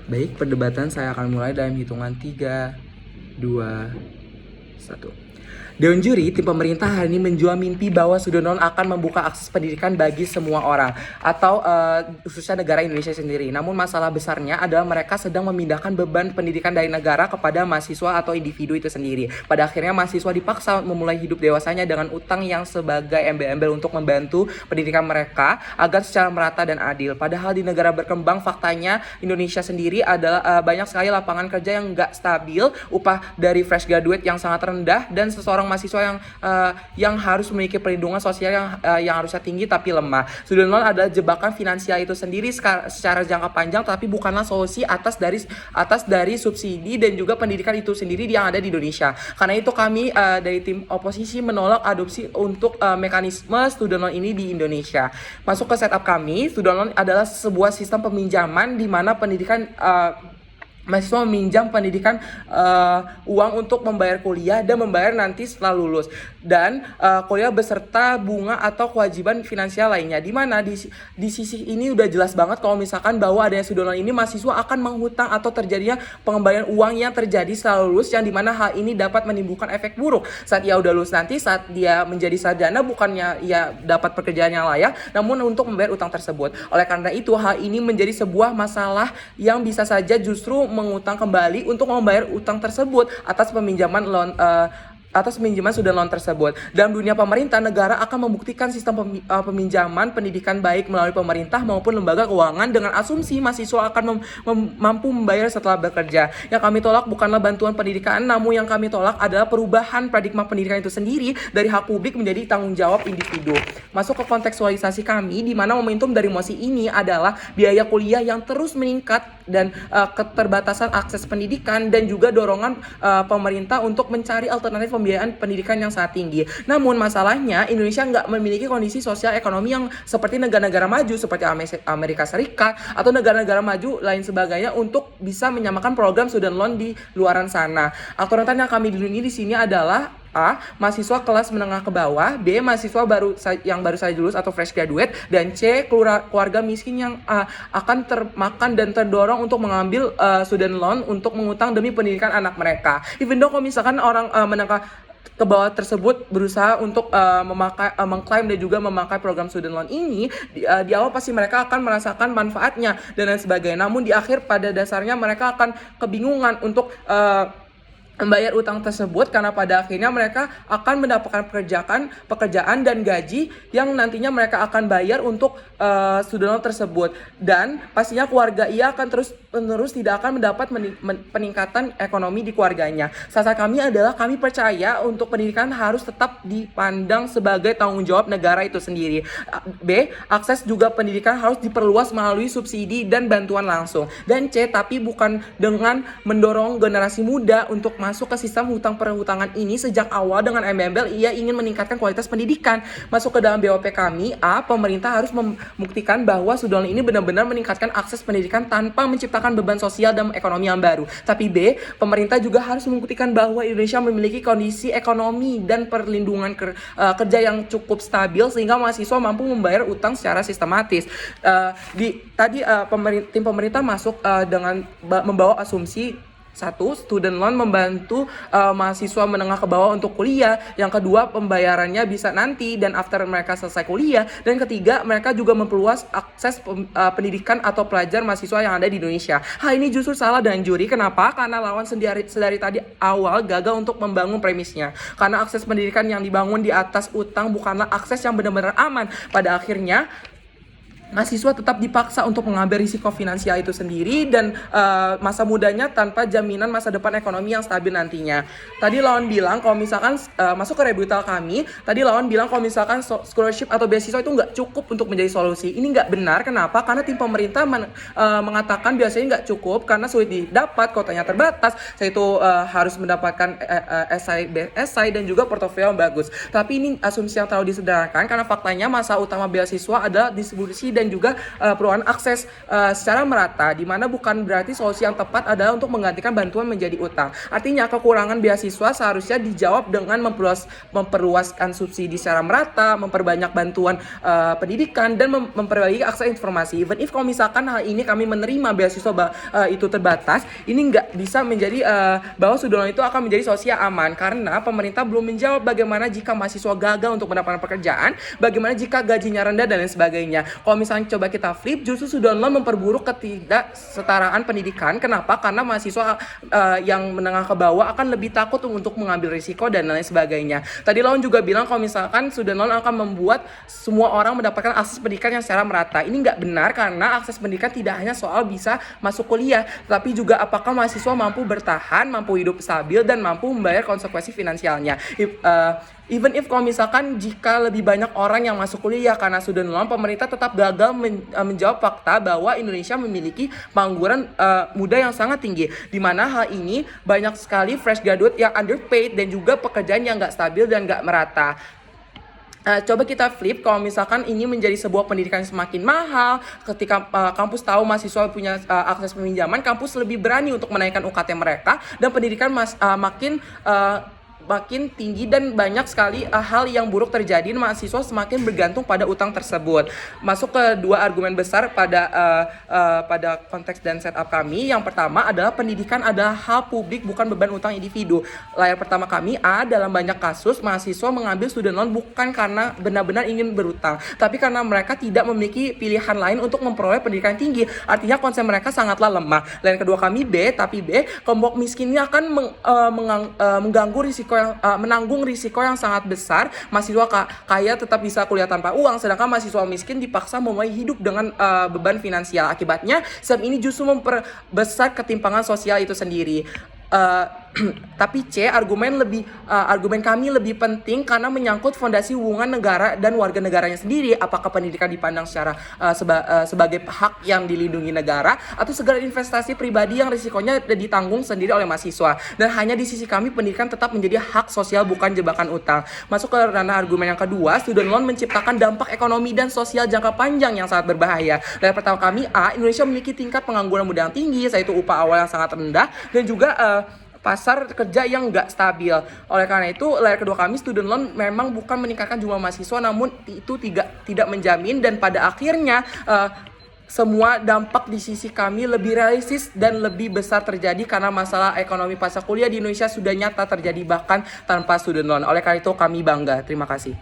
Baik, perdebatan saya akan mulai dalam hitungan 3, 2, 1. Dewan juri, tim pemerintah hari ini menjual mimpi bahwa Sudonon akan membuka akses pendidikan bagi semua orang atau khususnya negara Indonesia sendiri. Namun masalah besarnya adalah mereka sedang memindahkan beban pendidikan dari negara kepada mahasiswa atau individu itu sendiri. Pada akhirnya mahasiswa dipaksa memulai hidup dewasanya dengan utang yang sebagai embel-embel untuk membantu pendidikan mereka agar secara merata dan adil. Padahal di negara berkembang faktanya Indonesia sendiri adalah banyak sekali lapangan kerja yang nggak stabil, upah dari fresh graduate yang sangat rendah, dan seseorang mahasiswa yang harus memiliki perlindungan sosial yang harusnya tinggi tapi lemah. Student loan adalah jebakan finansial itu sendiri secara jangka panjang, tapi bukanlah solusi atas dari subsidi dan juga pendidikan itu sendiri yang ada di Indonesia. Karena itu kami dari tim oposisi menolak adopsi untuk mekanisme student loan ini di Indonesia. Masuk ke setup kami, student loan adalah sebuah sistem peminjaman di mana pendidikan mahasiswa meminjam pendidikan uang untuk membayar kuliah dan membayar nanti setelah lulus, dan kuliah beserta bunga atau kewajiban finansial lainnya. Di mana di sisi ini udah jelas banget kalau misalkan bahwa adanya student loan ini mahasiswa akan menghutang atau terjadinya pengembalian uang yang terjadi setelah lulus, yang dimana hal ini dapat menimbulkan efek buruk saat ia udah lulus nanti, saat dia menjadi sarjana, bukannya ia dapat pekerjaan yang layak namun untuk membayar utang tersebut. Oleh karena itu hal ini menjadi sebuah masalah yang bisa saja justru mengutang kembali untuk membayar utang tersebut atas peminjaman student loan tersebut. Dalam dunia pemerintah, negara akan membuktikan sistem peminjaman pendidikan baik melalui pemerintah maupun lembaga keuangan dengan asumsi mahasiswa akan mampu membayar setelah bekerja. Yang kami tolak bukanlah bantuan pendidikan, namun yang kami tolak adalah perubahan paradigma pendidikan itu sendiri dari hak publik menjadi tanggung jawab individu. Masuk ke kontekstualisasi kami, di mana momentum dari mosi ini adalah biaya kuliah yang terus meningkat dan keterbatasan akses pendidikan, dan juga dorongan pemerintah untuk mencari alternatif pembiayaan pendidikan yang sangat tinggi. Namun masalahnya Indonesia nggak memiliki kondisi sosial ekonomi yang seperti negara-negara maju seperti Amerika Serikat atau negara-negara maju lain sebagainya untuk bisa menyamakan program student loan di luaran sana. Aktor rentan yang kami dilindungi di sini adalah A. Mahasiswa kelas menengah ke bawah, B. Mahasiswa yang baru saja lulus atau fresh graduate, dan C. Keluarga miskin yang akan termakan dan terdorong untuk mengambil student loan untuk mengutang demi pendidikan anak mereka. Even though kalau misalkan orang menengah ke bawah tersebut berusaha untuk mengklaim dan juga memakai program student loan ini, di awal pasti mereka akan merasakan manfaatnya dan lain sebagainya. Namun di akhir pada dasarnya mereka akan kebingungan untuk membayar utang tersebut, karena pada akhirnya mereka akan mendapatkan pekerjaan dan gaji yang nantinya mereka akan bayar untuk student loan tersebut, dan pastinya keluarga ia akan terus tidak akan mendapat peningkatan ekonomi di keluarganya. Sasaran kami adalah kami percaya untuk pendidikan harus tetap dipandang sebagai tanggung jawab negara itu sendiri. B. Akses juga pendidikan harus diperluas melalui subsidi dan bantuan langsung. Dan C. Tapi bukan dengan mendorong generasi muda untuk masuk ke sistem hutang perhutangan ini sejak awal dengan embel-embel ia ingin meningkatkan kualitas pendidikan. Masuk ke dalam BOP kami, A. Pemerintah harus membuktikan bahwa student loan ini benar-benar meningkatkan akses pendidikan tanpa menciptakan beban sosial dan ekonomi yang baru. Tapi B. Pemerintah juga harus membuktikan bahwa Indonesia memiliki kondisi ekonomi dan perlindungan kerja yang cukup stabil sehingga mahasiswa mampu membayar utang secara sistematis. Tim pemerintah masuk dengan membawa asumsi: satu, student loan membantu mahasiswa menengah ke bawah untuk kuliah. Yang kedua, pembayarannya bisa nanti dan after mereka selesai kuliah. Dan ketiga, mereka juga memperluas akses pendidikan atau pelajar mahasiswa yang ada di Indonesia. Hal ini justru salah dan juri. Kenapa? Karena lawan sedari tadi awal gagal untuk membangun premisnya. Karena akses pendidikan yang dibangun di atas utang bukanlah akses yang benar-benar aman. Pada akhirnya mahasiswa tetap dipaksa untuk mengambil risiko finansial itu sendiri dan masa mudanya tanpa jaminan masa depan ekonomi yang stabil nantinya. Tadi lawan bilang kalau misalkan masuk ke rebuttal kami, tadi lawan bilang kalau misalkan scholarship atau beasiswa itu nggak cukup untuk menjadi solusi. Ini nggak benar. Kenapa? Karena tim pemerintah mengatakan biasanya nggak cukup karena sulit didapat, kotanya terbatas, yaitu harus mendapatkan esai dan juga portofolio yang bagus. Tapi ini asumsi yang terlalu disederhanakan karena faktanya masa utama beasiswa adalah distribusi dan dan juga perubahan akses secara merata, di mana bukan berarti solusi yang tepat adalah untuk menggantikan bantuan menjadi utang. Artinya kekurangan beasiswa seharusnya dijawab dengan memperluaskan subsidi secara merata, memperbanyak bantuan pendidikan, dan memperbaiki akses informasi. Even if kalau misalkan hal ini kami menerima beasiswa itu terbatas, ini nggak bisa menjadi bahwa student loan itu akan menjadi solusi yang aman, karena pemerintah belum menjawab bagaimana jika mahasiswa gagal untuk mendapatkan pekerjaan, bagaimana jika gajinya rendah dan lain sebagainya. Kalau misalnya coba kita flip, justru student loan memperburuk ketidaksetaraan pendidikan. Kenapa? Karena mahasiswa yang menengah ke bawah akan lebih takut untuk mengambil risiko dan lain sebagainya. Tadi Laun juga bilang kalau misalkan student loan akan membuat semua orang mendapatkan akses pendidikan yang secara merata. Ini nggak benar, karena akses pendidikan tidak hanya soal bisa masuk kuliah, tapi juga apakah mahasiswa mampu bertahan, mampu hidup stabil, dan mampu membayar konsekuensi finansialnya. Even if kalau misalkan jika lebih banyak orang yang masuk kuliah karena student loan, pemerintah tetap gagal menjawab fakta bahwa Indonesia memiliki pengangguran muda yang sangat tinggi, di mana hal ini banyak sekali fresh graduate yang underpaid dan juga pekerjaan yang nggak stabil dan nggak merata. Coba kita flip, kalau misalkan ini menjadi sebuah pendidikan yang semakin mahal, ketika kampus tahu mahasiswa punya akses peminjaman, kampus lebih berani untuk menaikkan UKT mereka, dan pendidikan makin tinggi, dan banyak sekali hal yang buruk terjadi. Mahasiswa semakin bergantung pada utang tersebut. Masuk ke dua argumen besar pada konteks dan setup kami. Yang pertama adalah pendidikan adalah hal publik, bukan beban utang individu. Layar pertama kami dalam banyak kasus mahasiswa mengambil student loan bukan karena benar-benar ingin berutang, tapi karena mereka tidak memiliki pilihan lain untuk memperoleh pendidikan tinggi. Artinya konsep mereka sangatlah lemah. Layar kedua kami tapi kelompok miskin ini akan mengganggu risiko menanggung risiko yang sangat besar. Mahasiswa kaya tetap bisa kuliah tanpa uang, sedangkan mahasiswa miskin dipaksa memulai hidup dengan beban finansial. Akibatnya, sistem ini justru memperbesar ketimpangan sosial itu sendiri. Tapi argumen kami lebih penting karena menyangkut fondasi hubungan negara dan warga negaranya sendiri. Apakah pendidikan dipandang secara sebagai hak yang dilindungi negara, atau segala investasi pribadi yang risikonya ditanggung sendiri oleh mahasiswa. Dan hanya di sisi kami, pendidikan tetap menjadi hak sosial, bukan jebakan utang. Masuk ke ranah argumen yang kedua, student loan menciptakan dampak ekonomi dan sosial jangka panjang yang sangat berbahaya. Dari pertama kami, Indonesia memiliki tingkat pengangguran muda yang tinggi, yaitu upah awal yang sangat rendah, dan juga pasar kerja yang nggak stabil. Oleh karena itu, layar kedua kami, student loan memang bukan meningkatkan jumlah mahasiswa, namun itu tidak menjamin, dan pada akhirnya semua dampak di sisi kami lebih realistis dan lebih besar terjadi karena masalah ekonomi pasca kuliah di Indonesia sudah nyata terjadi bahkan tanpa student loan. Oleh karena itu kami bangga. Terima kasih.